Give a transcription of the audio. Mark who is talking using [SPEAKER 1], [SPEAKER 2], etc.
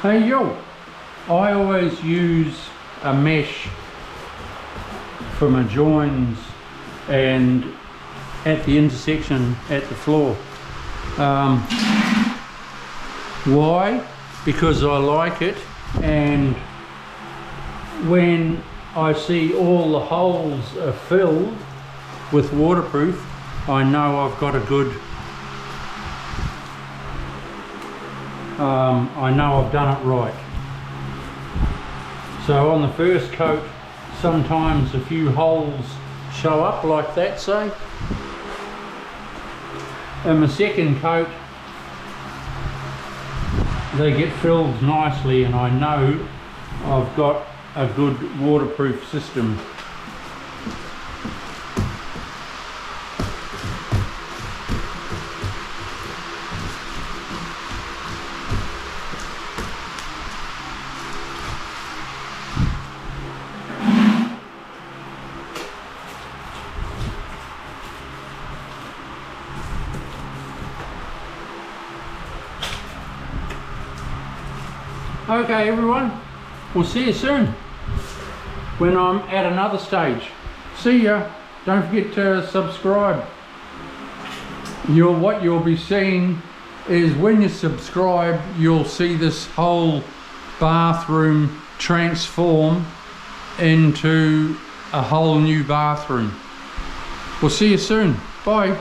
[SPEAKER 1] Hey yo, I always use a mesh for my joins and at the intersection at the floor. Why? Because I like it, and when I see all the holes are filled with waterproof, I know I've got a good I know I've done it right. So on the first coat, sometimes a few holes show up like that, say. And the second coat, they get filled nicely, and I know I've got a good waterproof system. Okay everyone, we'll see you soon when I'm at another stage. See ya. Don't forget to subscribe. What you'll be seeing is, when you subscribe, you'll see this whole bathroom transform into a whole new bathroom. We'll see you soon. Bye.